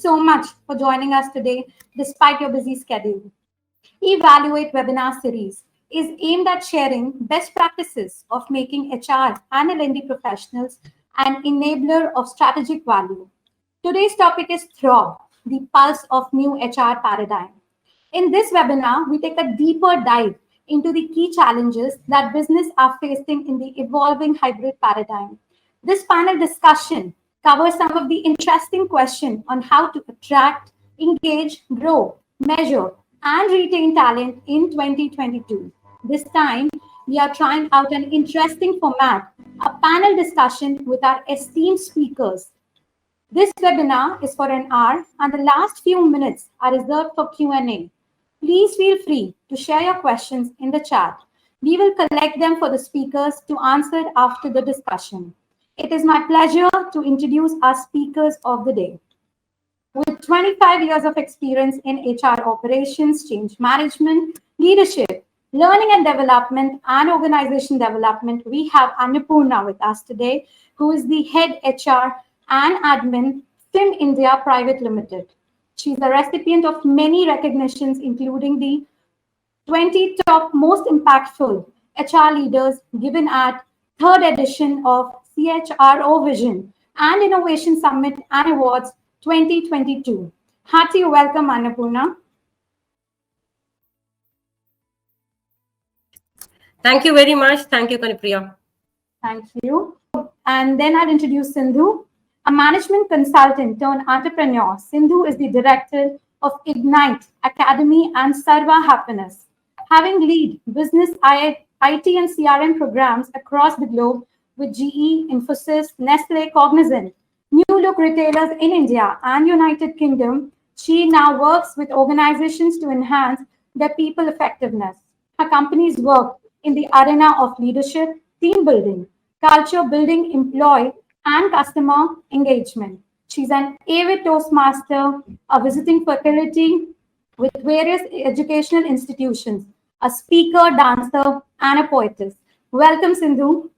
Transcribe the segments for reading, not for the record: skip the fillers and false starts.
so much for joining us today despite your busy schedule. eValuate webinar series is aimed at sharing best practices of making HR and L&D professionals an enabler of strategic value. Today's topic is tHRob, the pulse of new HR paradigm. In this webinar, we take a deeper dive into the key challenges that business are facing in the evolving hybrid paradigm. This panel discussion covers some of the interesting questions on how to attract, engage, grow, measure, and retain talent in 2022. This time, we are trying out an interesting format, a panel discussion with our esteemed speakers. This webinar is for an hour, and the last few minutes are reserved for Q&A. Please feel free to share your questions in the chat. We will collect them for the speakers to answer after the discussion. It is my pleasure to introduce our speakers of the day. With 25 years of experience in HR operations, change management, leadership, learning and development, and organization development, we have Annapurna with us today, who is the head HR and admin, Fime India Pvt Limited. She's a recipient of many recognitions, including the 20 top most impactful HR leaders given at 3rd edition of tHRob Vision and Innovation Summit and Awards 2022. Hearty welcome, Annapurna. Thank you very much. Thank you, Kanipriya. Thank you. And then I'll introduce Sindhu, a management consultant turned entrepreneur. Sindhu is the director of Ignite, Akademi, and Sarva Happiness. Having lead business IT and CRM programs across the globe with GE, Infosys, Nestle, Cognizant, New Look retailers in India and United Kingdom, she now works with organizations to enhance their people effectiveness. Her companies work in the arena of leadership, team building, culture building, employee and customer engagement. She's an avid Toastmaster, a visiting faculty with various educational institutions, a speaker, dancer, and a poetess. Welcome, Sindhu.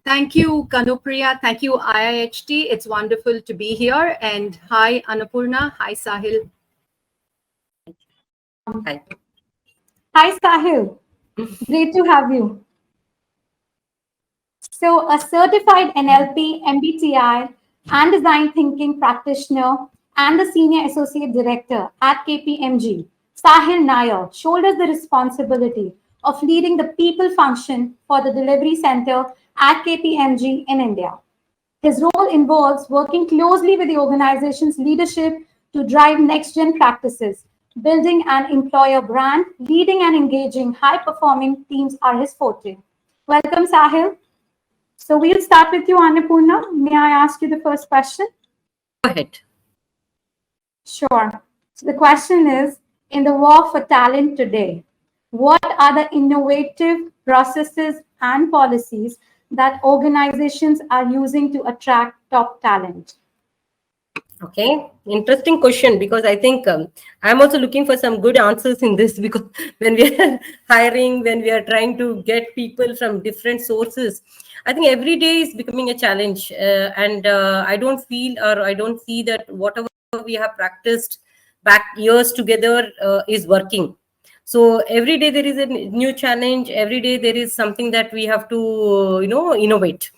Thank you, Kanupriya. Thank you, IIHT. It's wonderful to be here. And hi, Annapurna. Hi, Sahil. Hi. Hi, Sahil. Great to have you. So, a certified NLP, MBTI, and design thinking practitioner and the senior associate director at KPMG, Sahil Nayar shoulders the responsibility of leading the people function for the delivery center at KPMG in India. His role involves working closely with the organization's leadership to drive next-gen practices. Building an employer brand, leading and engaging high-performing teams are his forte. Welcome, Sahil. So we'll start with you, Annapurna. May I ask you the first question? Go ahead. Sure. So the question is, in the war for talent today, what are the innovative processes and policies that organizations are using to attract top talent? Okay, interesting question, because I think I'm also looking for some good answers in this, because when we are hiring, when we are trying to get people from different sources, I think every day is becoming a challenge, and I don't feel, or I don't see that whatever we have practiced back years together is working. So every day there is a new challenge. Every day there is something that we have to, innovate.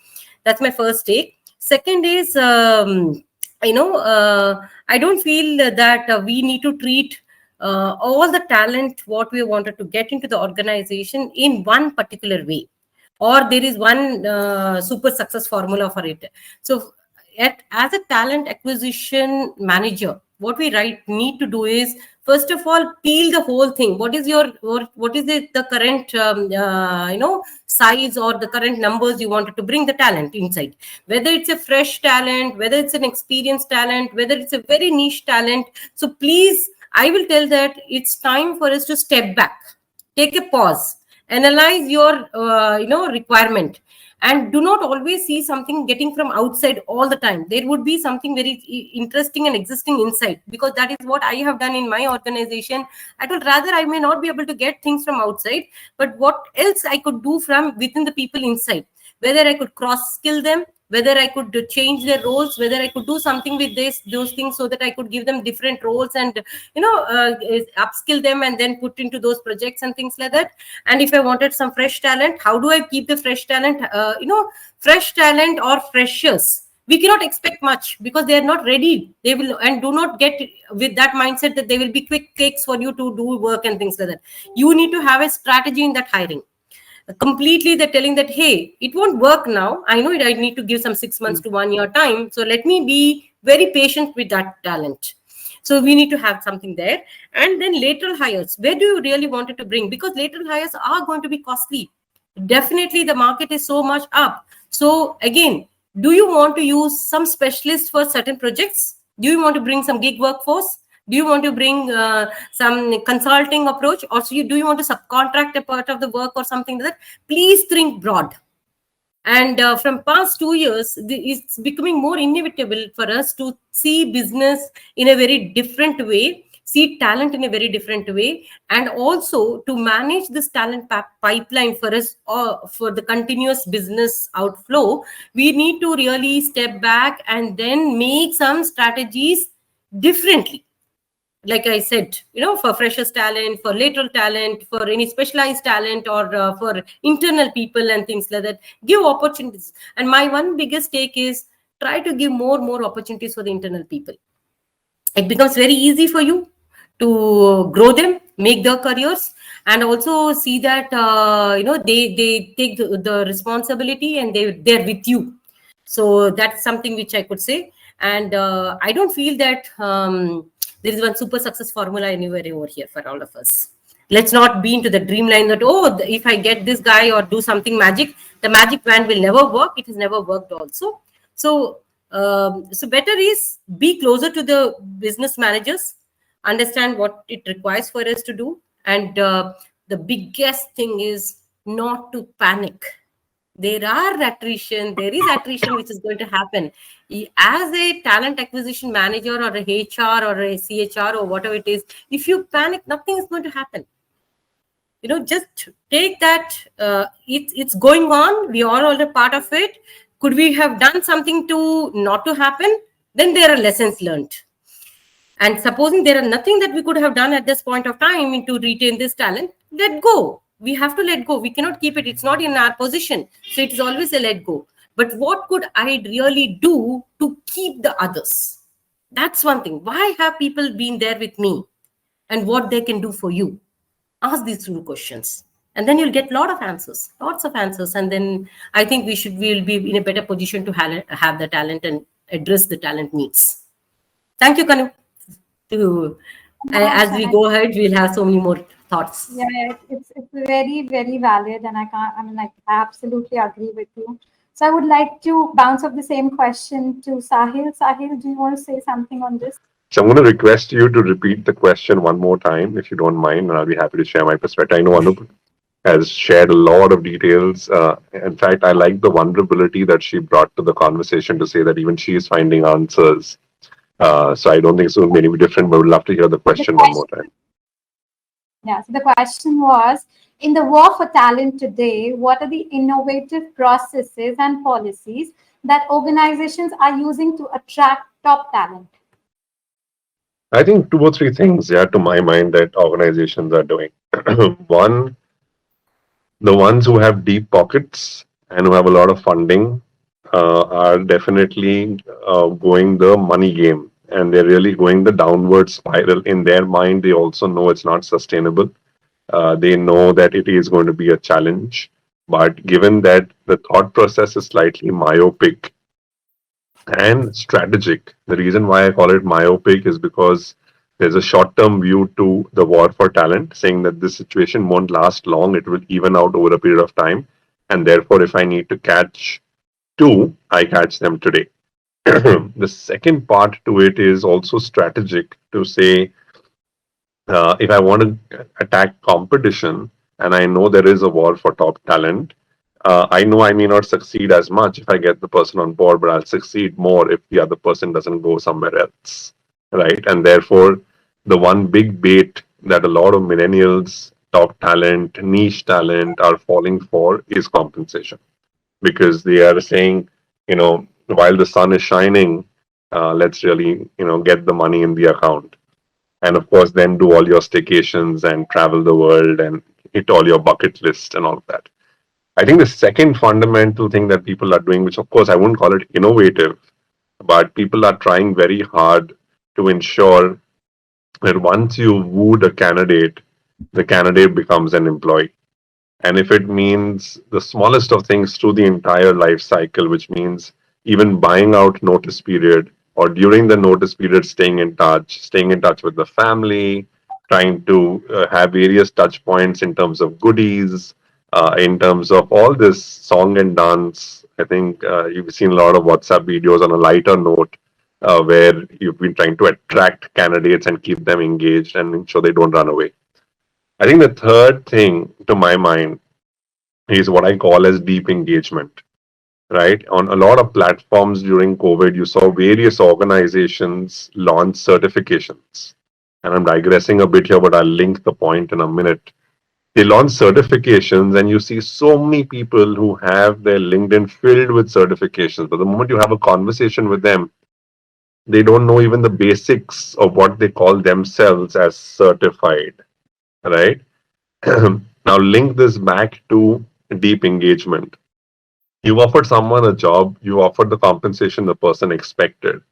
That's my first take. Second is, I don't feel that we need to treat all the talent what we wanted to get into the organization in one particular way, or there is one super success formula for it. So as a talent acquisition manager, what we need to do is, first of all, peel the whole thing. What is the current size or the current numbers you wanted to bring the talent inside? Whether it's a fresh talent, whether it's an experienced talent, whether it's a very niche talent. So please, I will tell that it's time for us to step back, take a pause, analyze your requirement, and do not always see something getting from outside all the time. There would be something very interesting and existing inside, because that is what I have done in my organization. I would rather, I may not be able to get things from outside, but what else I could do from within the people inside, whether I could cross skill them, whether I could change their roles, whether I could do something with those things so that I could give them different roles and, upskill them and then put into those projects and things like that. And if I wanted some fresh talent, how do I keep the fresh talent? Fresh talent or freshers, we cannot expect much because they are not ready. They will, and do not get with that mindset that they will be quick cakes for you to do work and things like that. You need to have a strategy in that hiring. Completely they're telling that, hey, it won't work now. I know I need to give some 6 months to 1 year time. So let me be very patient with that talent. So we need to have something there. And then lateral hires, where do you really want it to bring? Because lateral hires are going to be costly. Definitely the market is so much up. So again, do you want to use some specialists for certain projects? Do you want to bring some gig workforce? Do you want to bring some consulting approach? Or do you want to subcontract a part of the work or something like that? Please think broad. And from past 2 years, it's becoming more inevitable for us to see business in a very different way, see talent in a very different way, and also to manage this talent pipeline for us, for the continuous business outflow. We need to really step back and then make some strategies differently. Like I said, for freshers talent, for lateral talent, for any specialized talent, or for internal people and things like that, give opportunities. And my one biggest take is try to give more opportunities for the internal people. It becomes very easy for you to grow them, make their careers, and also see that they take the responsibility and they're with you. So that's something which I could say. And I don't feel that there is one super success formula anywhere over here for all of us. Let's not be into the dreamline that, if I get this guy or do something magic, the magic wand will never work. It has never worked also. So better is be closer to the business managers, understand what it requires for us to do. And the biggest thing is not to panic. There is attrition which is going to happen. As a talent acquisition manager or a HR or a CHR or whatever it is, if you panic, nothing is going to happen. Just take that. It's going on. We are all a part of it. Could we have done something to not to happen? Then there are lessons learned. And supposing there are nothing that we could have done at this point of time to retain this talent, let go. We have to let go. We cannot keep it. It's not in our position. So it is always a let go. But what could I really do to keep the others? That's one thing. Why have people been there with me? And what they can do for you? Ask these two questions. And then you'll get lots of answers. And then I think we'll be in a better position to have the talent and address the talent needs. Thank you, Kanu. As we go ahead, we'll have so many more thoughts. Yeah, it's very, very valid, and I absolutely agree with you. So I would like to bounce off the same question to Sahil. Sahil, do you want to say something on this? So I'm going to request you to repeat the question one more time, if you don't mind, and I'll be happy to share my perspective. I know Anup has shared a lot of details. In fact, I like the vulnerability that she brought to the conversation to say that even she is finding answers. So I don't think it's going to be any different, but we'd love to hear the question one more time. Yeah, so the question was, in the war for talent today, what are the innovative processes and policies that organizations are using to attract top talent? I think 2 or 3 things, to my mind, that organizations are doing. One, the ones who have deep pockets and who have a lot of funding are definitely going the money game, and they're really going the downward spiral. In their mind, they also know it's not sustainable. They know that it is going to be a challenge, but given that the thought process is slightly myopic and strategic, the reason why I call it myopic is because there's a short-term view to the war for talent, saying that this situation won't last long, it will even out over a period of time, and therefore if I need to catch 2, I catch them today. The second part to it is also strategic, to say, if I want to attack competition and I know there is a war for top talent, I know I may not succeed as much if I get the person on board, but I'll succeed more if the other person doesn't go somewhere else, right? And therefore, the one big bait that a lot of millennials, top talent, niche talent are falling for is compensation. Because they are saying, while the sun is shining, let's really, get the money in the account. And of course, then do all your staycations and travel the world and hit all your bucket list and all of that. I think the second fundamental thing that people are doing, which of course I wouldn't call it innovative, but people are trying very hard to ensure that once you wooed a candidate, the candidate becomes an employee. And if it means the smallest of things through the entire life cycle, which means even buying out notice period or during the notice period, staying in touch with the family, trying to have various touch points in terms of goodies, in terms of all this song and dance. I think you've seen a lot of WhatsApp videos on a lighter note where you've been trying to attract candidates and keep them engaged and ensure they don't run away. I think the third thing to my mind is what I call as deep engagement, right? On a lot of platforms during COVID, you saw various organizations launch certifications. And I'm digressing a bit here, but I'll link the point in a minute. They launch certifications, and you see so many people who have their LinkedIn filled with certifications. But the moment you have a conversation with them, they don't know even the basics of what they call themselves as certified, right? Now, link this back to deep engagement. You offered someone a job, you offered the compensation the person expected.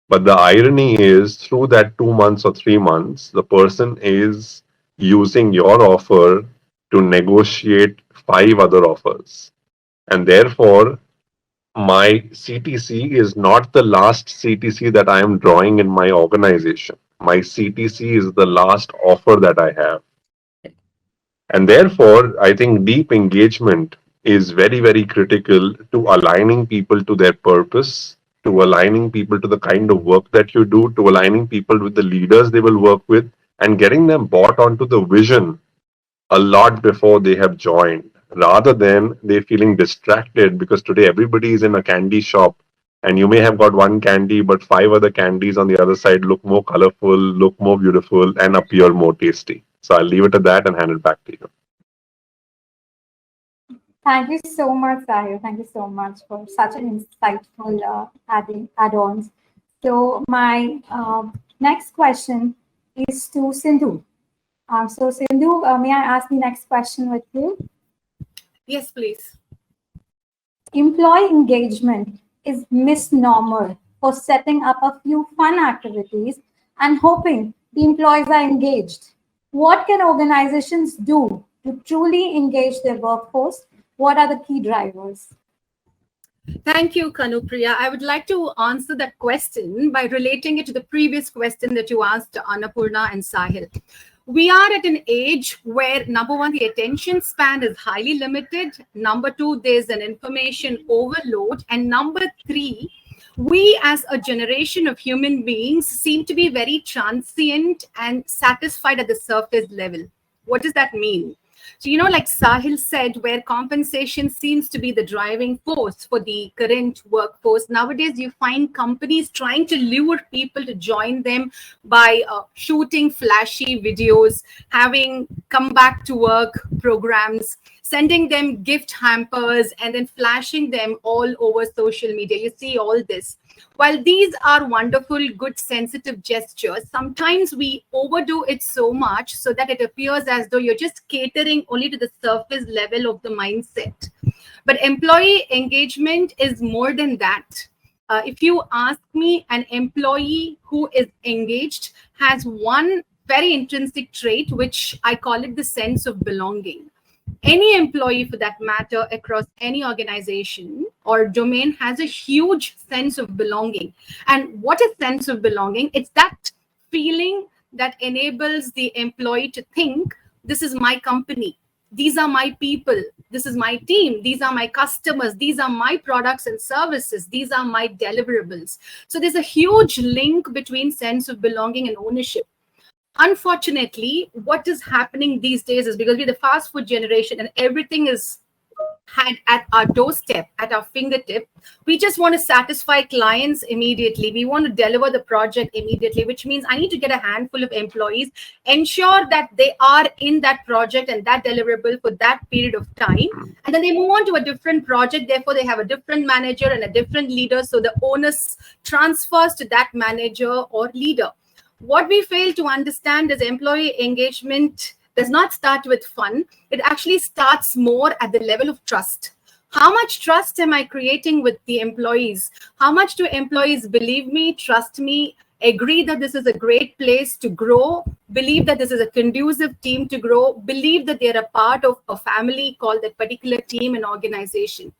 But the irony is, through that 2 months or 3 months, the person is using your offer to negotiate 5 other offers. And therefore, my CTC is not the last CTC that I am drawing in my organization. My CTC is the last offer that I have. And therefore, I think deep engagement is very, very critical to aligning people to their purpose, to aligning people to the kind of work that you do, to aligning people with the leaders they will work with, and getting them bought onto the vision a lot before they have joined, rather than they feeling distracted because today everybody is in a candy shop and you may have got one candy, but 5 other candies on the other side look more colorful, look more beautiful, and appear more tasty. So I'll leave it at that and hand it back to you. Thank you so much, Sahil. Thank you so much for such an insightful add-ons. So my next question is to Sindhu. So Sindhu, may I ask the next question with you? Yes, please. Employee engagement is misnomer for setting up a few fun activities and hoping the employees are engaged. What can organizations do to truly engage their workforce? What are the key drivers? Thank you, Kanupriya. I would like to answer that question by relating it to the previous question that you asked Annapurna and Sahil. We are at an age where, number one, the attention span is highly limited. Number two, there's an information overload. And number three, we as a generation of human beings seem to be very transient and satisfied at the surface level. What does that mean? So, like Sahil said, where compensation seems to be the driving force for the current workforce, nowadays you find companies trying to lure people to join them by shooting flashy videos, having come back to work programs, sending them gift hampers, and then flashing them all over social media. You see all this. While these are wonderful, good, sensitive gestures, sometimes we overdo it so much so that it appears as though you're just catering only to the surface level of the mindset. But employee engagement is more than that. If you ask me, an employee who is engaged has one very intrinsic trait, which I call it the sense of belonging. Any employee, for that matter, across any organization or domain has a huge sense of belonging. And what is sense of belonging? It's that feeling that enables the employee to think, this is my company, these are my people, this is my team, these are my customers, these are my products and services, these are my deliverables. So there's a huge link between sense of belonging and ownership. Unfortunately, what is happening these days is because we're the fast food generation and everything is had at our doorstep, at our fingertip. We just want to satisfy clients immediately. We want to deliver the project immediately, which means I need to get a handful of employees, ensure that they are in that project and that deliverable for that period of time. And then they move on to a different project. Therefore, they have a different manager and a different leader. So the onus transfers to that manager or leader. What we fail to understand is employee engagement does not start with fun. It actually starts more at the level of trust. How much trust am I creating with the employees? How much do employees believe me, trust me, agree that this is a great place to grow, believe that this is a conducive team to grow, believe that they're a part of a family called that particular team and organization?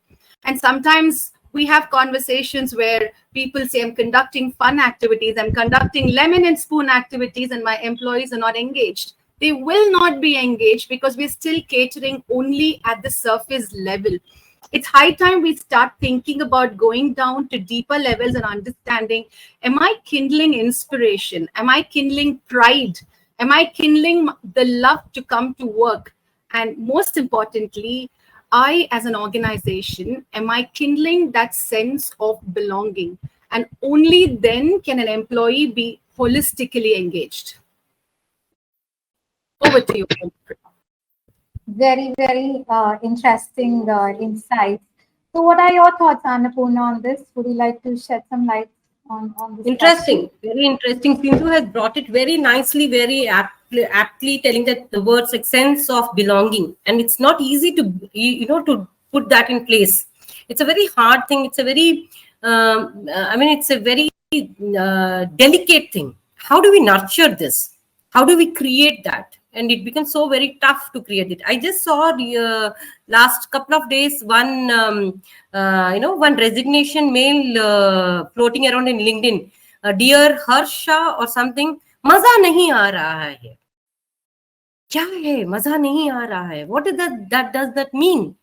And sometimes we have conversations where people say, I'm conducting fun activities, I'm conducting lemon and spoon activities, and my employees are not engaged. They will not be engaged because we're still catering only at the surface level. It's high time we start thinking about going down to deeper levels and understanding, am I kindling inspiration? Am I kindling pride? Am I kindling the love to come to work? And most importantly, I, as an organization, am I kindling that sense of belonging? And only then can an employee be holistically engaged. Over to you. Very, very interesting insights. So what are your thoughts, Annapurna, on this? Would you like to shed some light on this? Interesting, very interesting. Sindhu has brought it very nicely, very aptly telling that the words like sense of belonging. And it's not easy to, to put that in place. It's a very hard thing. It's a very, it's a very delicate thing. How do we nurture this? How do we create that? And it becomes so very tough to create it. I just saw the last couple of days one resignation mail floating around in LinkedIn. Dear Harsha or something, maza nahi aa raha hai. Kya hai? Maza nahi aa raha hai. What is that does that mean?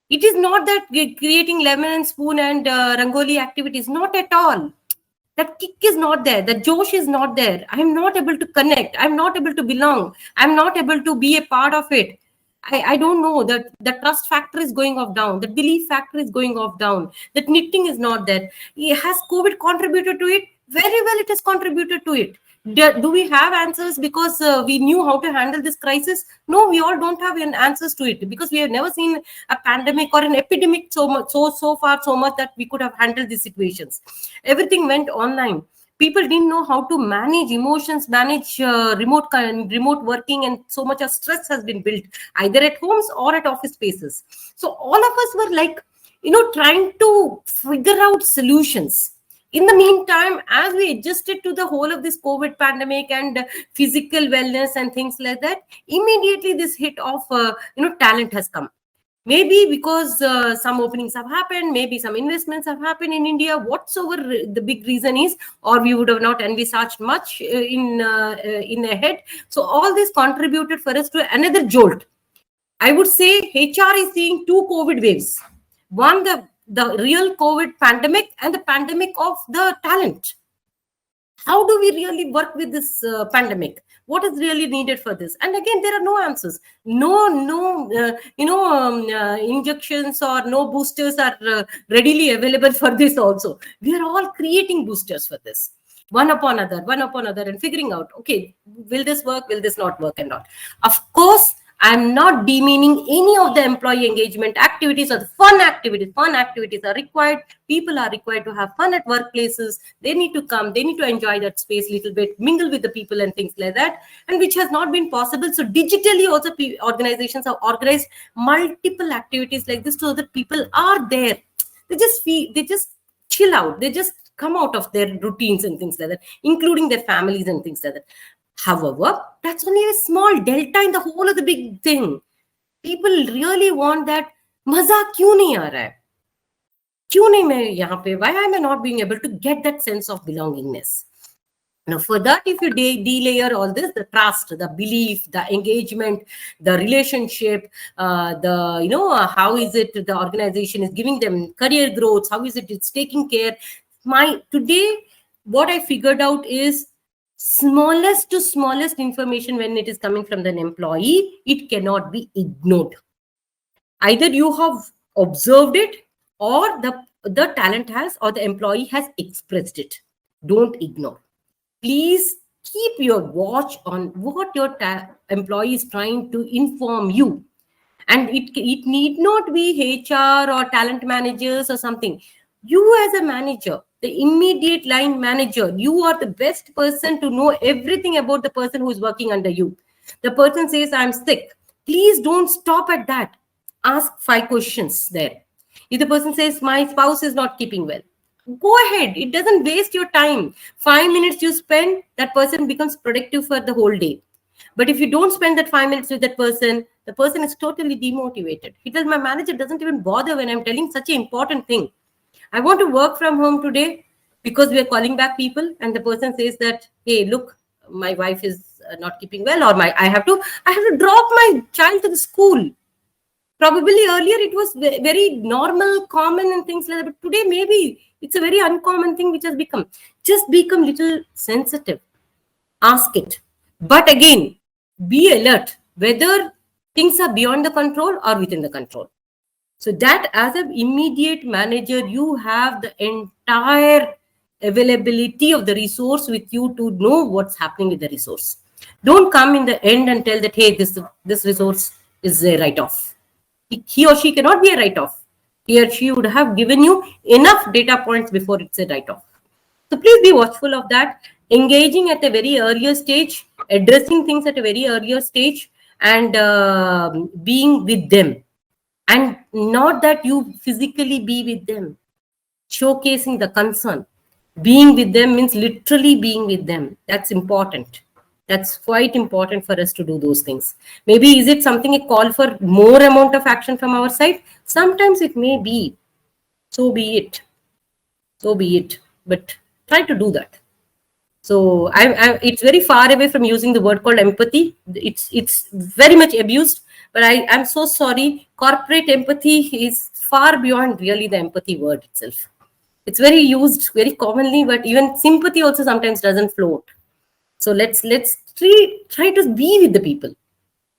It is not that creating lemon and spoon and rangoli activities. Not at all. That kick is not there. The josh is not there. I'm not able to connect. I'm not able to belong. I'm not able to be a part of it. I don't know. That the trust factor is going off down. The belief factor is going off down. That knitting is not there. Has COVID contributed to it? Very well, it has contributed to it. Do we have answers because we knew how to handle this crisis? No, we all don't have answers to it because we have never seen a pandemic or an epidemic so much that we could have handled these situations. Everything went online. People didn't know how to manage emotions, manage remote working, and so much of stress has been built either at homes or at office spaces. So all of us were like, trying to figure out solutions. In the meantime, as we adjusted to the whole of this COVID pandemic and physical wellness and things like that, immediately this hit of talent has come. Maybe because some openings have happened, maybe some investments have happened in India, whatsoever the big reason is, or we would have not envisaged much in ahead. So all this contributed for us to another jolt. I would say HR is seeing two COVID waves. One, the real COVID pandemic and the pandemic of the talent. How do we really work with this pandemic? What is really needed for this? And again, there are no answers. No, injections or no boosters are readily available for this also. We are all creating boosters for this. One upon another, and figuring out, okay, will this work? Will this not work? And all. Of course, I'm not demeaning any of the employee engagement activities or the fun activities. Fun activities are required. People are required to have fun at workplaces. They need to come. They need to enjoy that space a little bit, mingle with the people and things like that, and which has not been possible. So digitally also organizations have organized multiple activities like this so that people are there. They just chill out. They just come out of their routines and things like that, including their families and things like that. However, that's only a small delta in the whole of the big thing. People really want that. Maza kyun nahi aa raha hai? Kyun nahi main yahan pe? Why am I not being able to get that sense of belongingness? Now, for that, if you delayer all this, the trust, the belief, the engagement, the relationship, how is it the organization is giving them career growth? How is it's taking care? Today, what I figured out is smallest to smallest information when it is coming from an employee, it cannot be ignored. Either you have observed it, or the talent has, or the employee has expressed it. Don't ignore. Please keep your watch on what your employee is trying to inform you. And it need not be HR or talent managers or something. You as a manager, the immediate line manager, you are the best person to know everything about the person who is working under you. The person says, I'm sick. Please don't stop at that. Ask 5 questions there. If the person says, my spouse is not keeping well, go ahead. It doesn't waste your time. 5 minutes you spend, that person becomes productive for the whole day. But if you don't spend that 5 minutes with that person, the person is totally demotivated. He tells, my manager doesn't even bother when I'm telling such an important thing. I want to work from home today because we are calling back people, and the person says that, hey, look, my wife is not keeping well, or I have to drop my child to the school. Probably earlier it was very normal, common and things like that. But today maybe it's a very uncommon thing which has become. Just become little sensitive. Ask it. But again, be alert whether things are beyond the control or within the control. So that as an immediate manager, you have the entire availability of the resource with you to know what's happening with the resource. Don't come in the end and tell that, hey, this resource is a write-off. He or she cannot be a write-off. He or she would have given you enough data points before it's a write-off. So please be watchful of that. Engaging at a very earlier stage, addressing things at a very earlier stage, and being with them. And not that you physically be with them. Showcasing the concern. Being with them means literally being with them. That's important. That's quite important for us to do those things. Maybe is it something a call for more amount of action from our side? Sometimes it may be. So be it. So be it. But try to do that. So it's very far away from using the word called empathy. It's very much abused. But I'm so sorry. Corporate empathy is far beyond really the empathy word itself. It's very used very commonly, but even sympathy also sometimes doesn't float. So let's try to be with the people.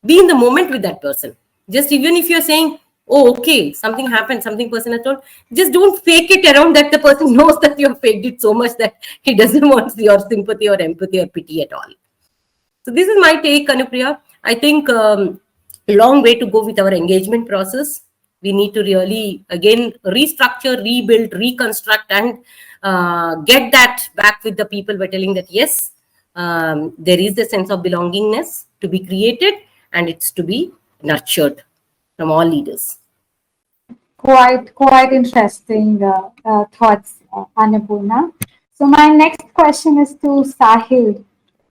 Be in the moment with that person. Just even if you're saying, oh, okay, something happened, something person has told, just don't fake it around that the person knows that you have faked it so much that he doesn't want your sympathy or empathy or pity at all. So this is my take, Anupriya. I think a long way to go with our engagement process. We need to really, again, restructure, rebuild, reconstruct, and get that back with the people by telling that, yes, there is the sense of belongingness to be created, and it's to be nurtured from all leaders. Quite interesting thoughts, Annapurna. So my next question is to Sahil.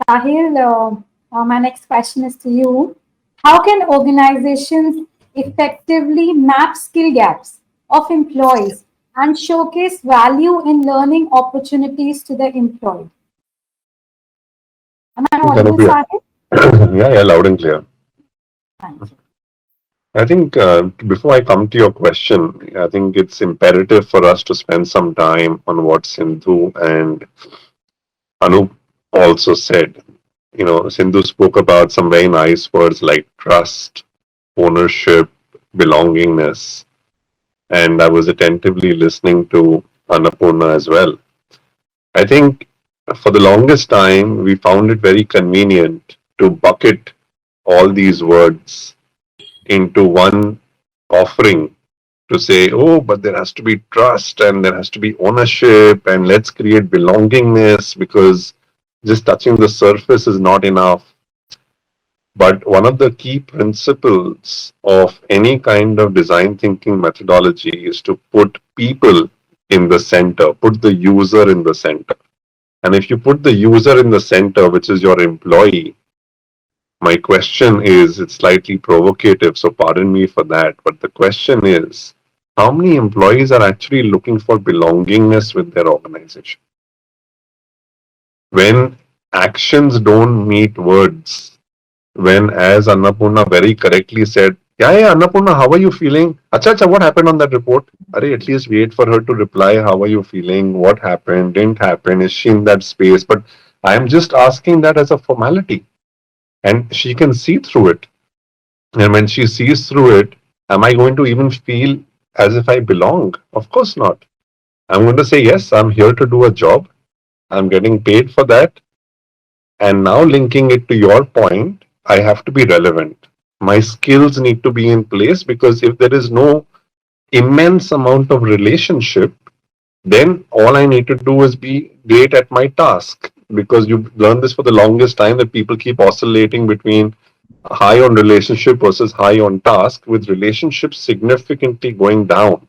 Sahil, my next question is to you. How can organizations effectively map skill gaps of employees and showcase value in learning opportunities to the employee? Am I audible, Sahil? Yeah, loud and clear. Thank you. I think before I come to your question, I think it's imperative for us to spend some time on what Sindhu and Anup also said. You know, Sindhu spoke about some very nice words like trust, ownership, belongingness, and I was attentively listening to Annapurna as well. I think for the longest time, we found it very convenient to bucket all these words into one offering to say, oh, but there has to be trust and there has to be ownership and let's create belongingness, because just touching the surface is not enough. But one of the key principles of any kind of design thinking methodology is to put people in the center, put the user in the center. And if you put the user in the center, which is your employee, my question is, it's slightly provocative, so pardon me for that. But the question is, how many employees are actually looking for belongingness with their organization? When actions don't meet words, when, as Annapurna very correctly said, yeah, Annapurna, how are you feeling? Acha, what happened on that report? At least wait for her to reply. How are you feeling? What happened? Didn't happen? Is she in that space? But I'm just asking that as a formality. And she can see through it. And when she sees through it, Am I going to even feel as if I belong? Of course not. I'm going to say, yes, I'm here to do a job. I'm getting paid for that. And now linking it to your point, I have to be relevant. My skills need to be in place, because if there is no immense amount of relationship, then all I need to do is be great at my task. Because you learn this for the longest time, that people keep oscillating between high on relationship versus high on task, with relationships significantly going down.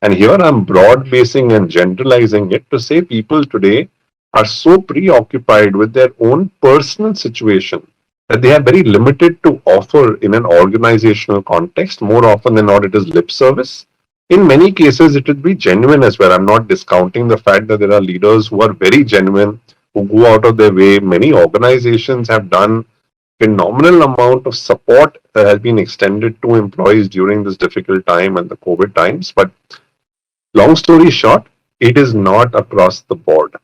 And here I'm broad basing and generalizing it to say people today are so preoccupied with their own personal situation that they have very limited to offer in an organizational context. More often than not, it is lip service. In many cases, it would be genuine as well. I'm not discounting the fact that there are leaders who are very genuine, who go out of their way. Many organizations have done phenomenal amount of support that has been extended to employees during this difficult time and the COVID times. But long story short, it is not across the board.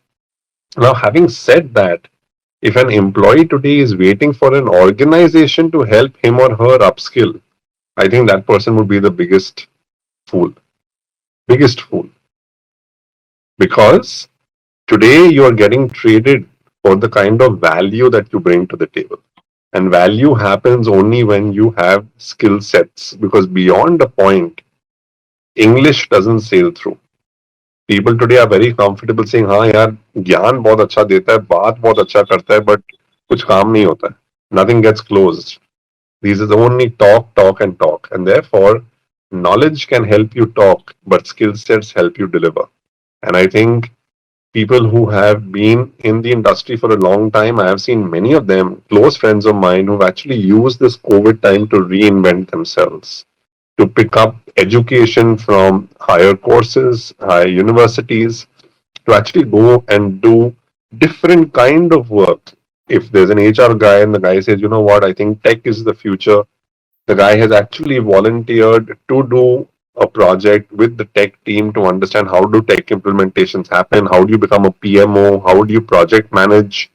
Now, having said that, if an employee today is waiting for an organization to help him or her upskill, I think that person would be the biggest fool. Biggest fool. Because today you are getting traded for the kind of value that you bring to the table. And value happens only when you have skill sets, because beyond a point, English doesn't sail through. People today are very comfortable saying, हाँ यार ज्ञान बहुत अच्छा देता है, बात बहुत अच्छा करता है, but कुछ काम नहीं होता है. Nothing gets closed. These is only talk, talk and talk. And therefore, knowledge can help you talk, but skill sets help you deliver. And I think people who have been in the industry for a long time, I have seen many of them, close friends of mine, who've actually used this COVID time to reinvent themselves, to pick up education from higher courses, higher universities, to actually go and do different kind of work. If there's an HR guy and the guy says, you know what, I think tech is the future, the guy has actually volunteered to do a project with the tech team to understand how do tech implementations happen, how do you become a PMO, how do you project manage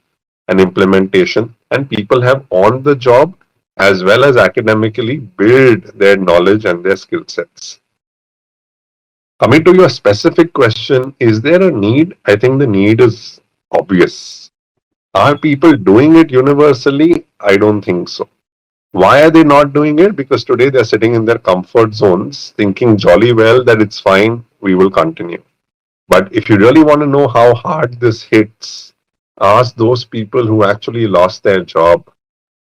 an implementation, and people have on the job as well as academically build their knowledge and their skill sets. Coming to your specific question, is there a need? I think the need is obvious. Are people doing it universally? I don't think so. Why are they not doing it? Because today they're sitting in their comfort zones, thinking jolly well that it's fine, we will continue. But if you really want to know how hard this hits, ask those people who actually lost their job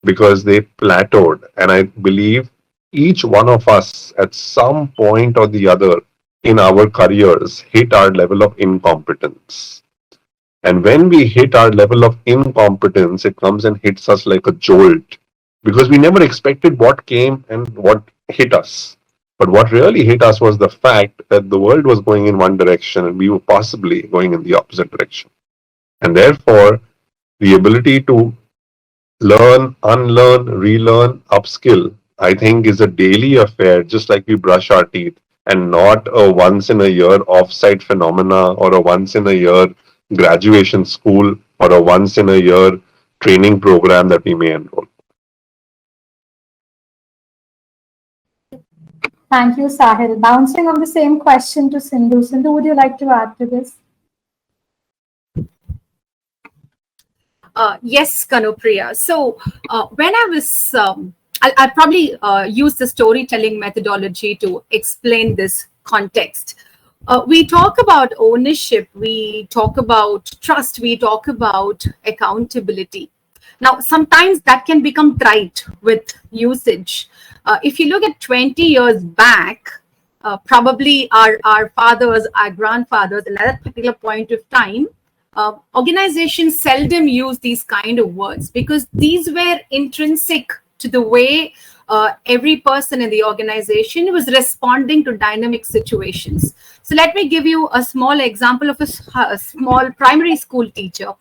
because they plateaued. And I believe each one of us at some point or the other in our careers hit our level of incompetence. And when we hit our level of incompetence, it comes and hits us like a jolt, because we never expected what came and what hit us. But what really hit us was the fact that the world was going in one direction and we were possibly going in the opposite direction. And therefore, the ability to learn, unlearn, relearn, upskill, I think is a daily affair, just like we brush our teeth, and not a once in a year offsite phenomena or a once in a year graduation school or a once in a year training program that we may enroll. Thank you, Sahil. Bouncing on the same question to Sindhu. Sindhu, would you like to add to this? Yes, Kanupriya. So when I was, I'll probably use the storytelling methodology to explain this context. We talk about ownership, we talk about trust, we talk about accountability. Now, sometimes that can become trite with usage. If you look at 20 years back, probably our fathers, our grandfathers, and at that particular point of time, organizations seldom use these kind of words because these were intrinsic to the way every person in the organization was responding to dynamic situations. So let me give you a small example of a small primary school teacher.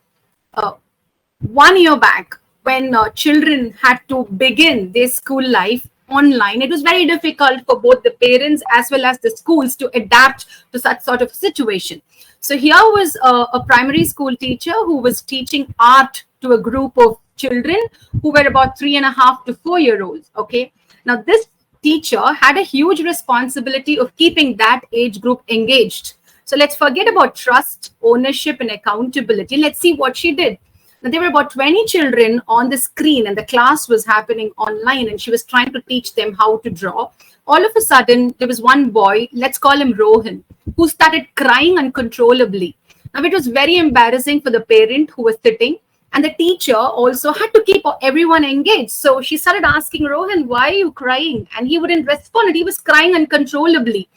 1 year back, when children had to begin their school life online, it was very difficult for both the parents as well as the schools to adapt to such sort of situation. So here was a primary school teacher who was teaching art to a group of children who were about 3.5 to 4 year olds. Okay. Now this teacher had a huge responsibility of keeping that age group engaged. So let's forget about trust, ownership, and accountability. Let's see what she did. Now, there were about 20 children on the screen, and the class was happening online, and she was trying to teach them how to draw. All of a sudden, there was one boy, let's call him Rohan, who started crying uncontrollably. Now, it was very embarrassing for the parent who was sitting, and the teacher also had to keep everyone engaged. So she started asking Rohan, why are you crying? And he wouldn't respond, and he was crying uncontrollably.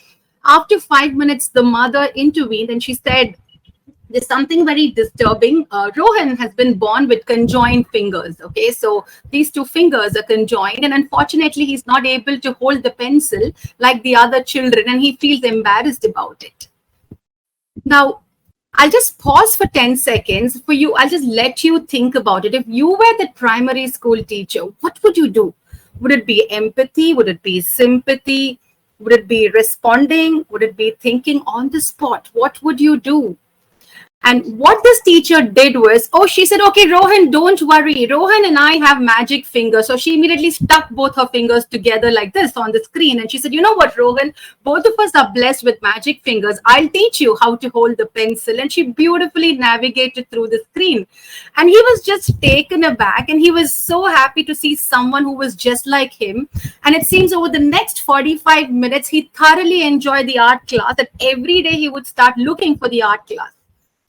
After 5 minutes, the mother intervened, and she said, there's something very disturbing. Rohan has been born with conjoined fingers. Okay, so these two fingers are conjoined, and unfortunately, he's not able to hold the pencil like the other children, and he feels embarrassed about it. Now, I'll just pause for 10 seconds for you. I'll just let you think about it. If you were the primary school teacher, what would you do? Would it be empathy? Would it be sympathy? Would it be responding? Would it be thinking on the spot? What would you do? And what this teacher did was, she said, okay, Rohan, don't worry. Rohan and I have magic fingers. So she immediately stuck both her fingers together like this on the screen. And she said, you know what, Rohan, both of us are blessed with magic fingers. I'll teach you how to hold the pencil. And she beautifully navigated through the screen. And he was just taken aback. And he was so happy to see someone who was just like him. And it seems over the next 45 minutes, he thoroughly enjoyed the art class. And every day he would start looking for the art class.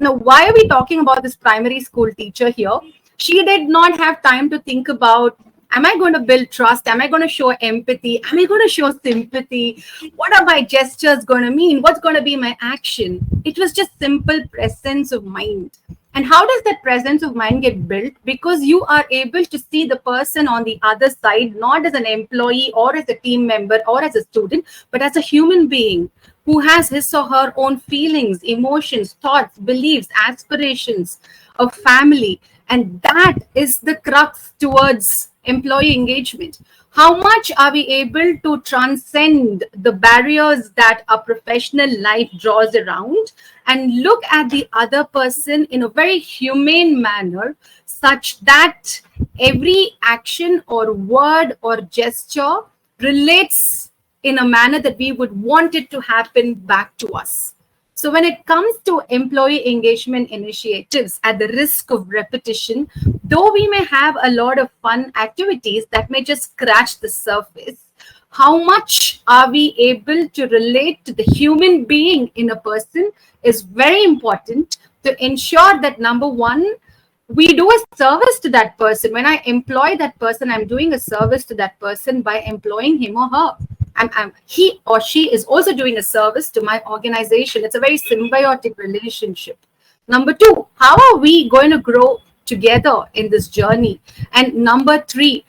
Now, why are we talking about this primary school teacher here? She did not have time to think about, am I going to build trust? Am I going to show empathy? Am I going to show sympathy? What are my gestures going to mean? What's going to be my action? It was just simple presence of mind. And how does that presence of mind get built? Because you are able to see the person on the other side, not as an employee or as a team member or as a student, but as a human being who has his or her own feelings, emotions, thoughts, beliefs, aspirations, a family. And that is the crux towards employee engagement. How much are we able to transcend the barriers that a professional life draws around and look at the other person in a very humane manner, such that every action or word or gesture relates in a manner that we would want it to happen back to us. So when it comes to employee engagement initiatives, at the risk of repetition, though we may have a lot of fun activities that may just scratch the surface, how much are we able to relate to the human being in a person is very important to ensure that, number one, we do a service to that person. When I employ that person, I'm doing a service to that person by employing him or her. He or she is also doing a service to my organization. It's a very symbiotic relationship. Number two, how are we going to grow together in this journey? And number three,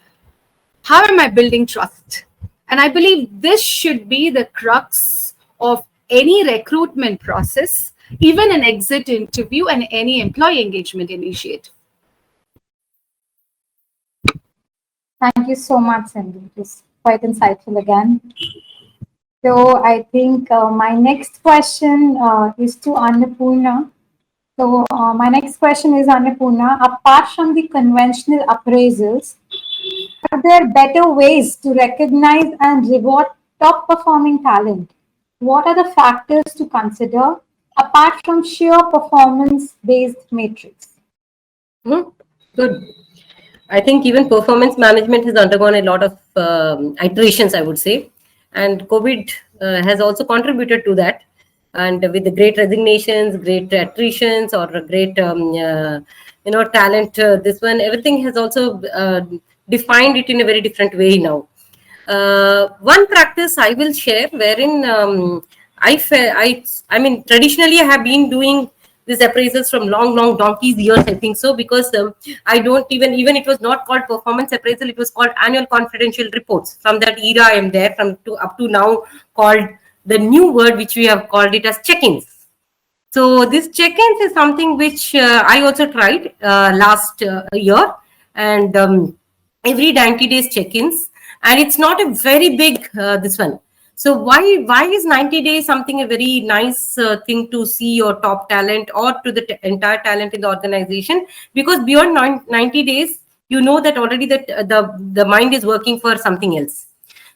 how am I building trust? And I believe this should be the crux of any recruitment process, even an exit interview and any employee engagement initiative. Thank you so much, Sindhu. It was quite insightful again. So I think my next question is to Annapurna. So my next question is, Annapurna, apart from the conventional appraisals, are there better ways to recognize and reward top performing talent? What are the factors to consider apart from sheer performance-based matrix? Good. I think even performance management has undergone a lot of iterations, I would say. And COVID has also contributed to that. And with the great resignations, great attritions, or great, talent, this one, everything has also defined it in a very different way now. One practice I will share, wherein I mean, traditionally I have been doing these appraisals from long donkey's years, I think so, because I don't even it was not called performance appraisal, it was called annual confidential reports. From that era I am there, up to now, called the new word which we have called it as check-ins. So this check-ins is something which I also tried last year, and every 90 days check-ins, and it's not a very big this one. So why is 90 days something a very nice thing to see your top talent or to the entire talent in the organization? Because beyond 90 days, you know that already that the mind is working for something else.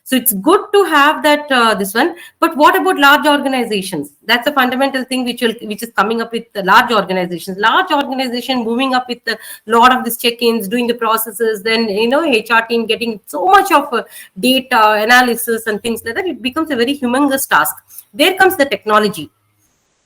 So it's good to have that this one. But what about large organizations? That's a fundamental thing which is coming up with the large organizations. Large organization moving up with a lot of these check-ins, doing the processes, then HR team getting so much of data analysis and things like that. It becomes a very humongous task. There comes the technology.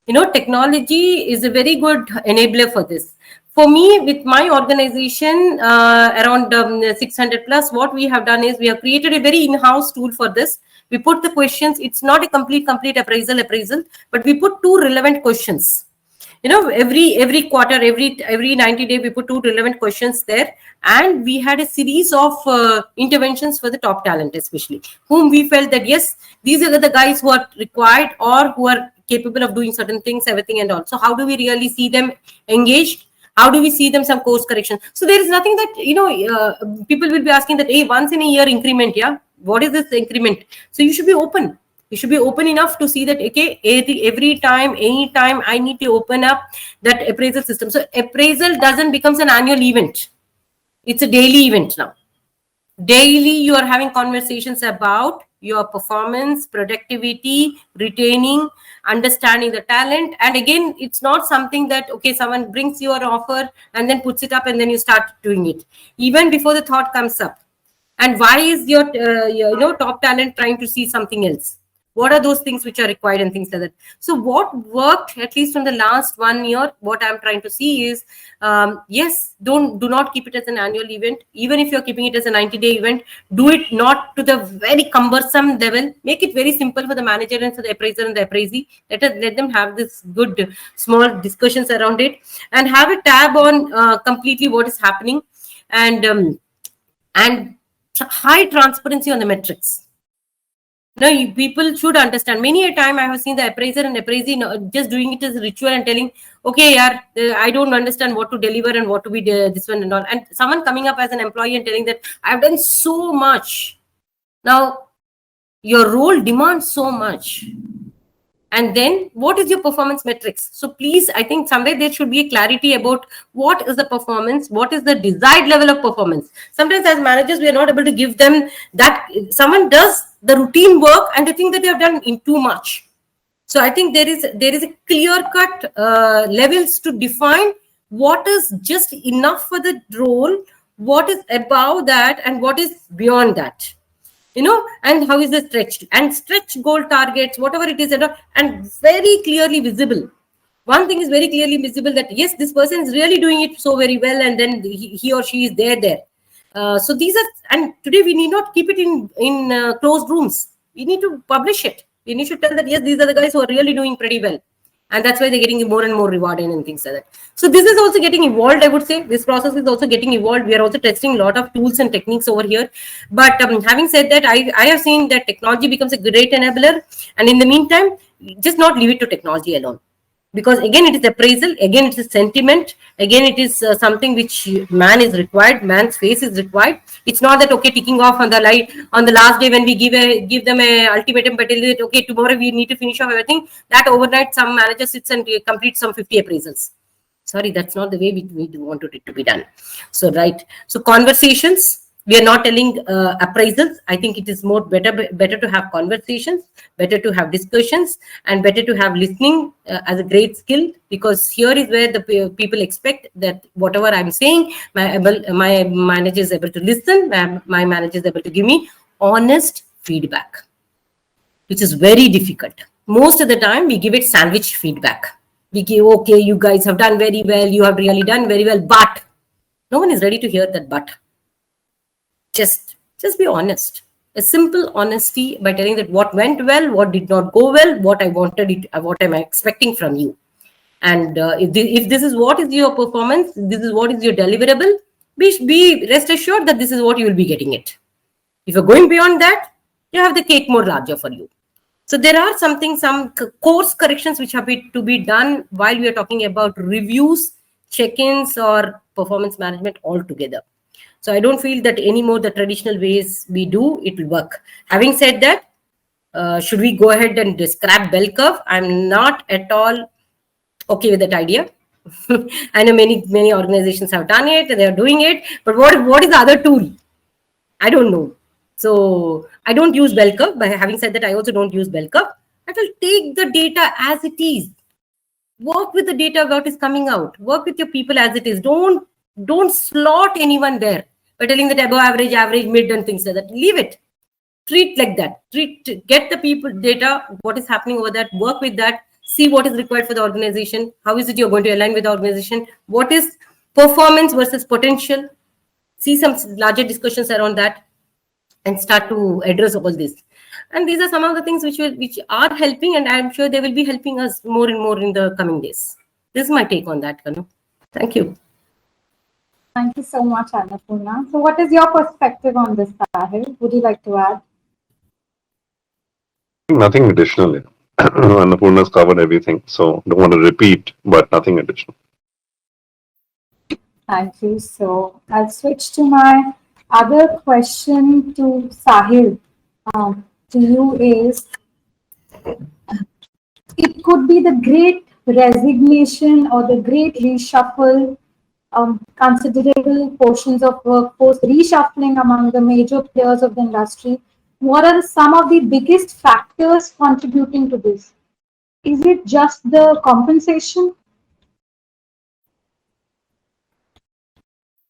Technology is a very good enabler for this. For me, with my organization, around 600 plus, what we have done is we have created a very in-house tool for this. We put the questions. It's not a complete appraisal, but we put 2 relevant questions. Every quarter, every 90 days, we put 2 relevant questions there. And we had a series of interventions for the top talent, especially, whom we felt that, yes, these are the guys who are required or who are capable of doing certain things, everything and all. So how do we really see them engaged? How do we see them some course correction? So there is nothing that, people will be asking that, hey, once in a year increment, yeah, what is this increment? So you should be open. You should be open enough to see that, okay, every time, anytime I need to open up that appraisal system. So appraisal doesn't become an annual event. It's a daily event now. Daily, you are having conversations about your performance, productivity, retaining, understanding the talent. And again, it's not something that, okay, someone brings you an offer and then puts it up and then you start doing it. Even before the thought comes up. And why is your top talent trying to see something else? What are those things which are required and things like that? So what worked, at least from the last 1 year, what I'm trying to see is, yes, do not keep it as an annual event. Even if you're keeping it as a 90-day event, do it not to the very cumbersome level. Make it very simple for the manager and for the appraiser and the appraisee. Let them have this good small discussions around it and have a tab on completely what is happening and high transparency on the metrics. No, people should understand. Many a time I have seen the appraiser and appraisee just doing it as a ritual and telling, okay, yeah, I don't understand what to deliver and what to be this one and all. And someone coming up as an employee and telling that I've done so much. Now, your role demands so much. And then what is your performance metrics? So please, I think somewhere there should be a clarity about what is the performance, what is the desired level of performance. Sometimes as managers, we are not able to give them that. Someone does the routine work and they think that they have done in too much. So I think there is a clear-cut levels to define what is just enough for the role, what is above that, and what is beyond that. And how is the stretch goal targets, whatever it is, and very clearly visible. One thing is very clearly visible that, yes, this person is really doing it so very well, and then he or she is there. So these are, and today we need not keep it in closed rooms. We need to publish it. We need to tell that, yes, these are the guys who are really doing pretty well. And that's why they're getting more and more rewarded and things like that. So this is also getting evolved, I would say. This process is also getting evolved. We are also testing a lot of tools and techniques over here. But having said that, I have seen that technology becomes a great enabler. And in the meantime, just not leave it to technology alone. Because again, it is appraisal. Again, it is sentiment. Again, it is something which man is required. Man's face is required. It's not that, okay, ticking off on the last day when we give them a ultimatum, but it, okay, tomorrow we need to finish off everything. That overnight, some manager sits and completes some 50 appraisals. Sorry, that's not the way we want it to be done. So, right. So conversations. We are not telling appraisals. I think it is more better to have conversations, better to have discussions, and better to have listening as a great skill, because here is where the people expect that whatever I'm saying, my manager is able to listen, my manager is able to give me honest feedback, which is very difficult. Most of the time, we give it sandwich feedback. We give, okay, you guys have done very well, you have really done very well, but no one is ready to hear that but. Just be honest. A simple honesty by telling that what went well, what did not go well, what I wanted, what am I expecting from you. And if this is what is your performance, this is what is your deliverable, be rest assured that this is what you will be getting it. If you're going beyond that, you have the cake more larger for you. So there are some course corrections which have to be done while we are talking about reviews, check-ins, or performance management altogether. So I don't feel that anymore the traditional ways we do, it will work. Having said that, should we go ahead and scrap bell curve? I'm not at all okay with that idea. I know many organizations have done it, they are doing it, but what is the other tool? I don't know. So I don't use bell curve. By having said that, I also don't use bell curve. I will take the data as it is. Work with the data what is coming out. Work with your people as it is. Don't slot anyone there by telling that above average, average, mid, and things like that. Leave it. Treat like that. Get the people data, what is happening over that, work with that, see what is required for the organization. How is it you're going to align with the organization? What is performance versus potential? See some larger discussions around that and start to address all this. And these are some of the things which are helping, and I'm sure they will be helping us more and more in the coming days. This is my take on that, Kanu. Thank you. Thank you so much, Annapurna. So what is your perspective on this, Sahil? Would you like to add? Nothing additional. Annapurna's covered everything, so don't want to repeat, but nothing additional. Thank you. So I'll switch to my other question to Sahil. To you is, it could be the great resignation or the great reshuffle, considerable portions of workforce reshuffling among the major players of the industry. What are some of the biggest factors contributing to this? Is it just the compensation?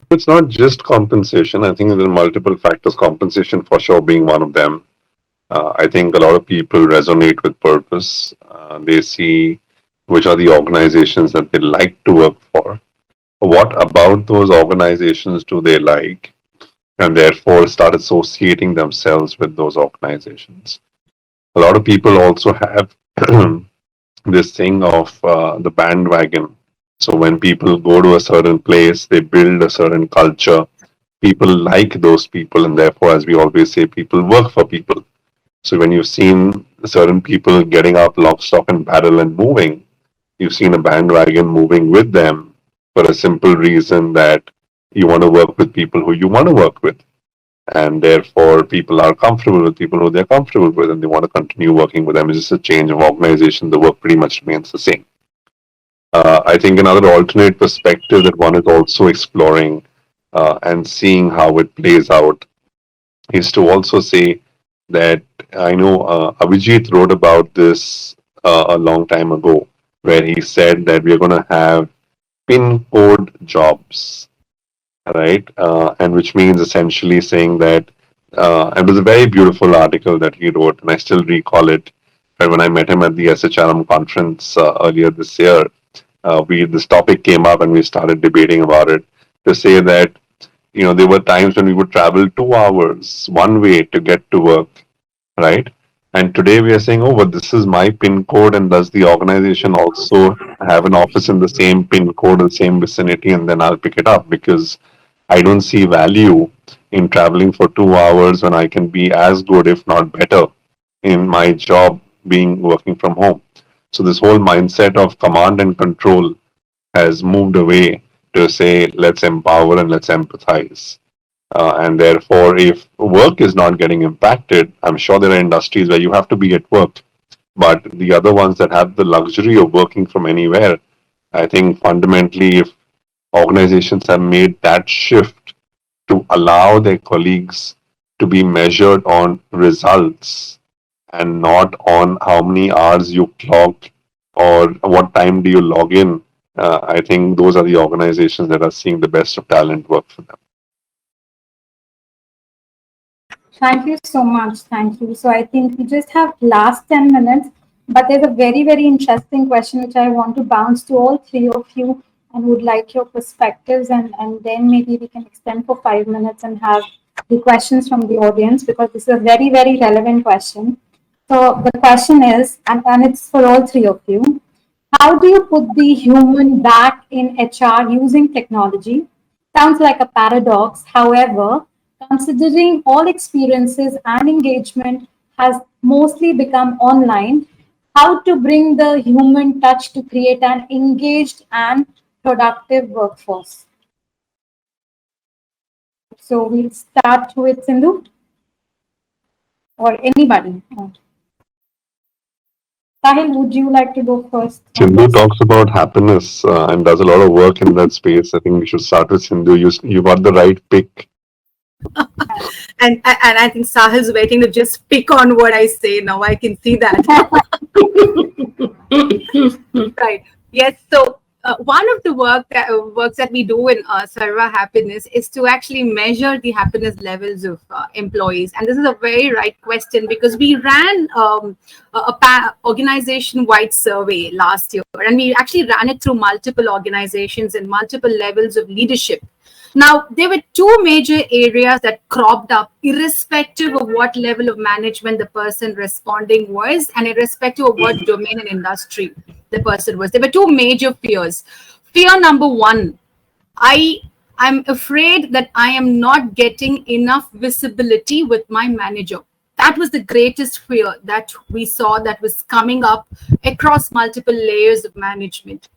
It's not just compensation. I think there are multiple factors, compensation for sure being one of them. I think a lot of people resonate with purpose. They see which are the organizations that they like to work for. What about those organizations do they like? And therefore start associating themselves with those organizations. A lot of people also have this thing of the bandwagon. So when people go to a certain place, they build a certain culture. People like those people, and therefore, as we always say, people work for people. So when you've seen certain people getting up lock, stock, and barrel and moving, you've seen a bandwagon moving with them for a simple reason that you want to work with people who you want to work with. And therefore, people are comfortable with people who they're comfortable with, and they want to continue working with them. It's just a change of organization. The work pretty much remains the same. I think another alternate perspective that one is also exploring and seeing how it plays out is to also say that I know Abhijit wrote about this a long time ago, where he said that we're going to have pin code jobs, right? And which means essentially saying that it was a very beautiful article that he wrote, and I still recall it. Right, when I met him at the SHRM conference earlier this year, this topic came up and we started debating about it to say that there were times when we would travel 2 hours one way to get to work, right? And today we are saying, oh, but this is my pin code, and does the organization also have an office in the same pin code, the same vicinity, and then I'll pick it up because I don't see value in traveling for 2 hours when I can be as good, if not better, in my job being working from home. So this whole mindset of command and control has moved away to say, let's empower and let's empathize. And therefore, if work is not getting impacted, I'm sure there are industries where you have to be at work. But the other ones that have the luxury of working from anywhere, I think fundamentally, if organizations have made that shift to allow their colleagues to be measured on results and not on how many hours you clock or what time do you log in, I think those are the organizations that are seeing the best of talent work for them. Thank you so much. Thank you. So I think we just have last 10 minutes, but there's a very, very interesting question which I want to bounce to all three of you and would like your perspectives, and then maybe we can extend for 5 minutes and have the questions from the audience, because this is a very, very relevant question. So the question is, and it's for all three of you, how do you put the human back in HR using technology? Sounds like a paradox. However, considering all experiences and engagement has mostly become online, how to bring the human touch to create an engaged and productive workforce? So we'll start with Sindhu or anybody. Sahil, would you like to go first? Sindhu talks about happiness and does a lot of work in that space. I think we should start with Sindhu. You got the right pick. And I think Sahil's waiting to just pick on what I say now. I can see that. Right. Yes. So one of the works that we do in Sarva Happiness is to actually measure the happiness levels of employees. And this is a very right question, because we ran organization-wide survey last year, and we actually ran it through multiple organizations and multiple levels of leadership. Now, there were two major areas that cropped up, irrespective of what level of management the person responding was, and irrespective of what domain and industry the person was. There were two major fears. Fear number one, I'm afraid that I am not getting enough visibility with my manager. That was the greatest fear that we saw that was coming up across multiple layers of management.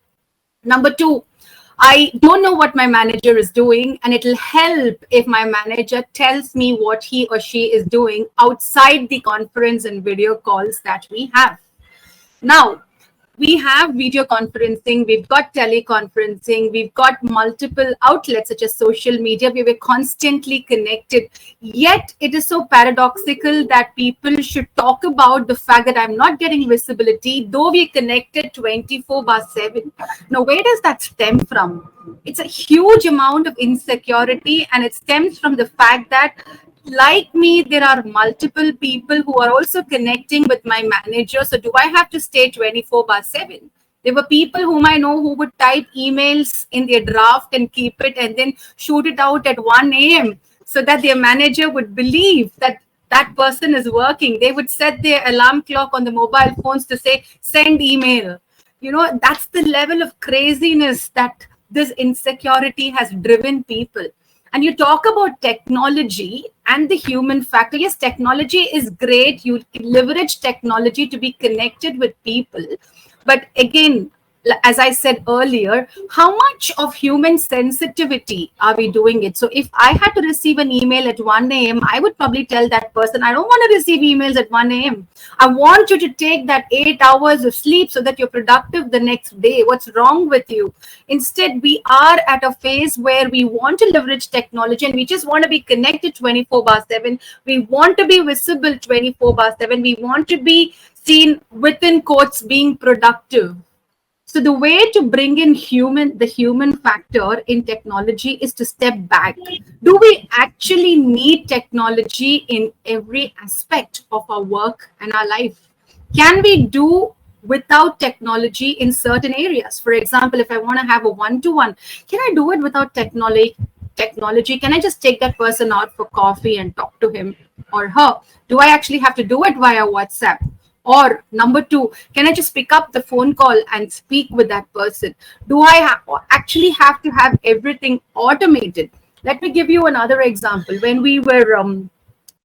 Number two, I don't know what my manager is doing, and it'll help if my manager tells me what he or she is doing outside the conference and video calls that we have. Now, we have video conferencing, we've got teleconferencing, we've got multiple outlets such as social media, we were constantly connected. Yet it is so paradoxical that people should talk about the fact that I'm not getting visibility, though we're connected 24/7. Now, where does that stem from? It's a huge amount of insecurity, and it stems from the fact that, like me, there are multiple people who are also connecting with my manager. So do I have to stay 24/7? There were people whom I know who would type emails in their draft and keep it and then shoot it out at 1 a.m. so that their manager would believe that that person is working. They would set their alarm clock on the mobile phones to say, send email. You know, that's the level of craziness that this insecurity has driven people. And you talk about technology and the human factor. Yes, technology is great. You can leverage technology to be connected with people. But again, as I said earlier, how much of human sensitivity are we doing it? So if I had to receive an email at 1 a.m., I would probably tell that person, I don't want to receive emails at 1 a.m. I want you to take that 8 hours of sleep so that you're productive the next day. What's wrong with you? Instead, we are at a phase where we want to leverage technology and we just want to be connected 24/7. We want to be visible 24/7. We want to be seen, within quotes, being productive. So the way to bring in the human factor in technology is to step back. Do we actually need technology in every aspect of our work and our life? Can we do without technology in certain areas? For example, if I want to have a one-to-one, can I do it without technology? Can I just take that person out for coffee and talk to him or her? Do I actually have to do it via WhatsApp? Or number two, can I just pick up the phone call and speak with that person? Do I actually have to have everything automated? Let me give you another example. When we were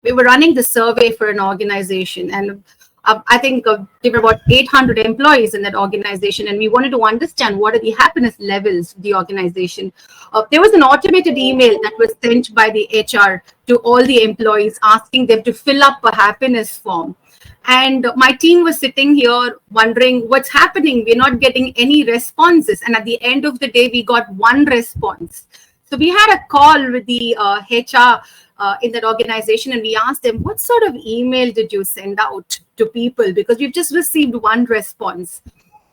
running the survey for an organization, and I think there were about 800 employees in that organization, and we wanted to understand what are the happiness levels of the organization. There was an automated email that was sent by the HR to all the employees asking them to fill up a happiness form. And my team was sitting here wondering what's happening. We're not getting any responses. And at the end of the day, we got one response. So we had a call with the HR in that organization, and we asked them, what sort of email did you send out to people? Because we've just received one response.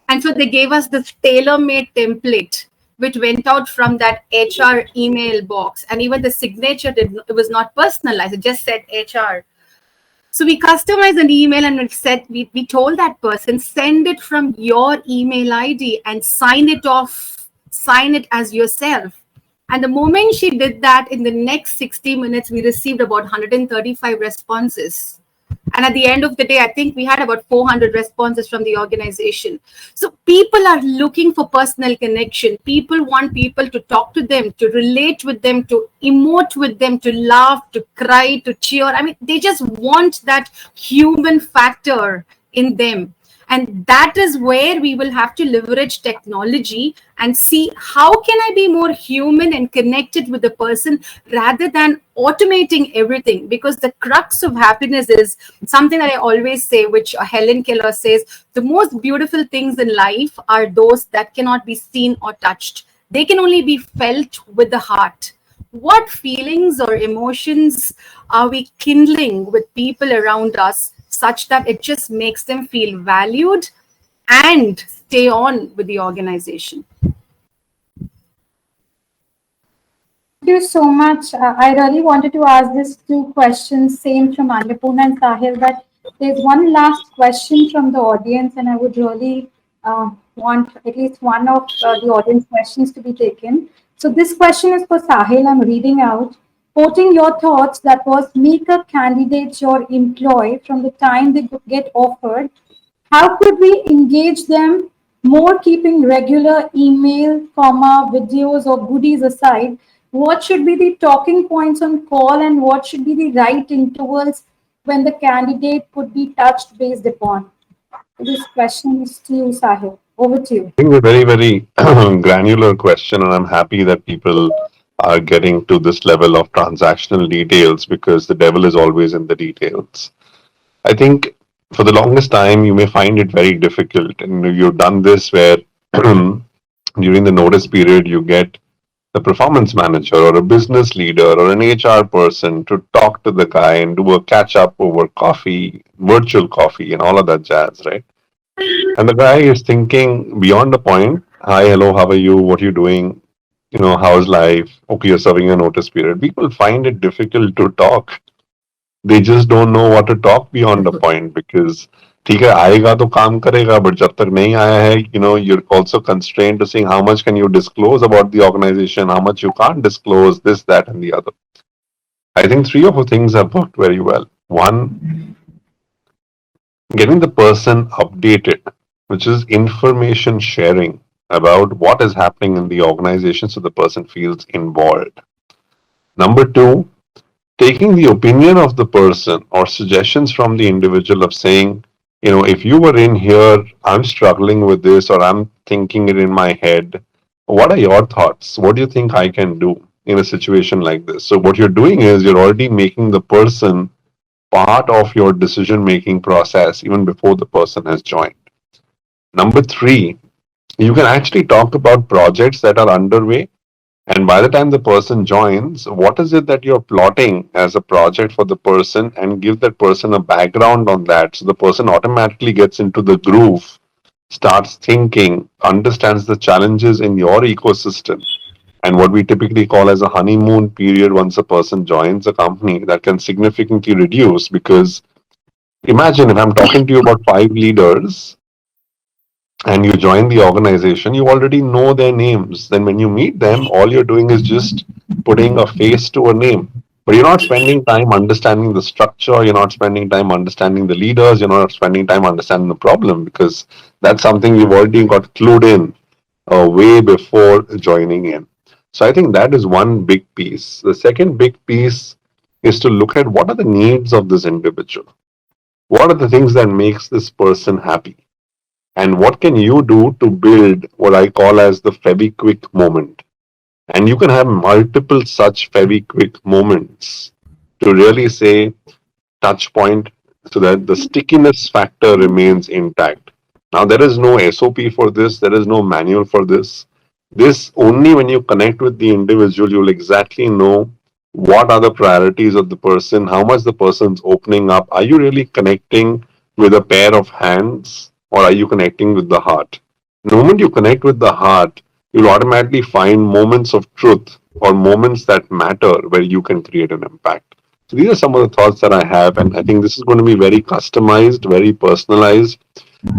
And so they gave us this tailor-made template, which went out from that HR email box. And even the signature, it was not personalized. It just said HR. So we customized an email, and we told that person, send it from your email ID and sign it off, sign it as yourself. And the moment she did that, in the next 60 minutes, we received about 135 responses. And at the end of the day, I think we had about 400 responses from the organization. So people are looking for personal connection. People want people to talk to them, to relate with them, to emote with them, to laugh, to cry, to cheer. I mean, they just want that human factor in them. And that is where we will have to leverage technology and see how can I be more human and connected with the person rather than automating everything. Because the crux of happiness is something that I always say, which Helen Keller says, the most beautiful things in life are those that cannot be seen or touched. They can only be felt with the heart. what feelings or emotions are we kindling with people around us such that it just makes them feel valued and stay on with the organization? Thank you so much. I really wanted to ask these two questions, same from Annapurna and Sahil, but there's one last question from the audience, and I would really want at least one of the audience questions to be taken. So this question is for Sahil. I'm reading out. Quoting your thoughts, that was make a candidate your employee from the time they get offered. How could we engage them more, keeping regular email, videos or goodies aside? What should be the talking points on call and what should be the right intervals when the candidate could be touched based upon? This question is to you, Sahil. Over to you. I think a very, very granular question, and I'm happy that people are getting to this level of transactional details because the devil is always in the details. I think for the longest time, you may find it very difficult. And you've done this where during the notice period, you get the performance manager or a business leader or an HR person to talk to the guy and do a catch up over coffee, virtual coffee, and all of that jazz, right? And the guy is thinking beyond the point. Hi, hello, how are you? What are you doing? How's life? Okay, you're serving a notice period. People find it difficult to talk. They just don't know what to talk beyond the point because ठीक है आएगा तो काम करेगा but जब तक नहीं आया है you're also constrained to seeing how much can you disclose about the organization, how much you can't disclose, this, that, and the other. I think three of the things have worked very well. One, getting the person updated, which is information sharing about what is happening in the organization so the person feels involved. Number two, taking the opinion of the person or suggestions from the individual of saying, if you were in here, I'm struggling with this or I'm thinking it in my head. What are your thoughts? What do you think I can do in a situation like this? So, what you're doing is you're already making the person part of your decision making process even before the person has joined. Number three, you can actually talk about projects that are underway. And by the time the person joins, what is it that you're plotting as a project for the person and give that person a background on that. So the person automatically gets into the groove, starts thinking, understands the challenges in your ecosystem. And what we typically call as a honeymoon period once a person joins a company that can significantly reduce because imagine if I'm talking to you about 5 leaders and you join the organization, you already know their names. Then when you meet them, all you're doing is just putting a face to a name. But you're not spending time understanding the structure, you're not spending time understanding the leaders, you're not spending time understanding the problem because that's something you've already got clued in way before joining in. So I think that is one big piece. The second big piece is to look at what are the needs of this individual. What are the things that makes this person happy? And what can you do to build what I call as the Feviquick moment? And you can have multiple such Feviquick moments to really say touch point so that the stickiness factor remains intact. Now, there is no SOP for this, there is no manual for this. This only when you connect with the individual, you'll exactly know what are the priorities of the person, how much the person's opening up. Are you really connecting with a pair of hands or are you connecting with the heart? The moment you connect with the heart, you'll automatically find moments of truth or moments that matter where you can create an impact. So these are some of the thoughts that I have, and I think this is going to be very customized, very personalized,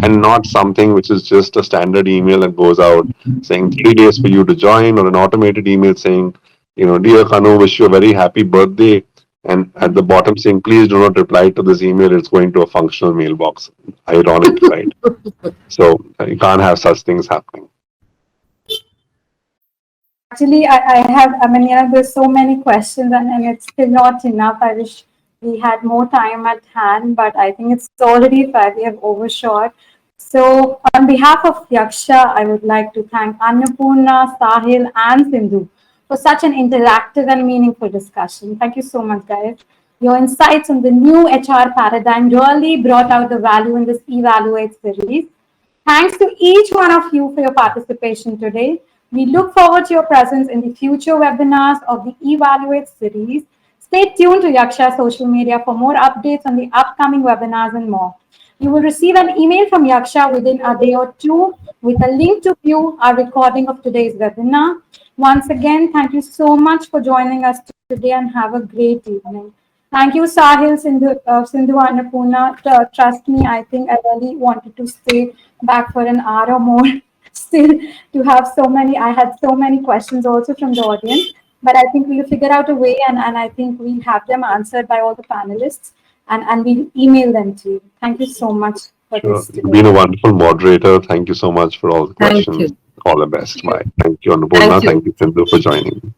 and not something which is just a standard email that goes out saying 3 days for you to join, or an automated email saying, dear Kanu, wish you a very happy birthday. And at the bottom saying, please do not reply to this email, it's going to a functional mailbox. Ironic, right? So you can't have such things happening. Actually, there's so many questions and it's still not enough. I wish we had more time at hand, but I think it's already 5. We have overshot. So on behalf of Yaksha, I would like to thank Annapurna, Sahil and Sindhu for such an interactive and meaningful discussion. Thank you so much, guys. Your insights on the new HR paradigm really brought out the value in this eVALUate series. Thanks to each one of you for your participation today. We look forward to your presence in the future webinars of the eValuate series. Stay tuned to Yaksha social media for more updates on the upcoming webinars and more. You will receive an email from Yaksha within a day or two with a link to view our recording of today's webinar. Once again, thank you so much for joining us today and have a great evening. Thank you, Sahil, Sindhu, Annapurna. Trust me, I think I really wanted to stay back for an hour or more still to have so many. I had so many questions also from the audience, but I think we'll figure out a way and I think we'll have them answered by all the panelists and we'll email them to you. Thank you so much for Sure. this You've today. been a wonderful moderator. Thank you so much for all the Thank questions. you. All the best. Bye. Thank you, Annapurna. Thank you. Thank you, Sindhu, for joining.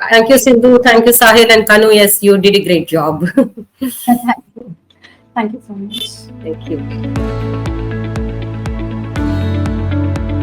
Thank you, Sindhu. Thank you, Sahil and Kanu. Yes, you did a great job. Thank you. Thank you so much. Thank you.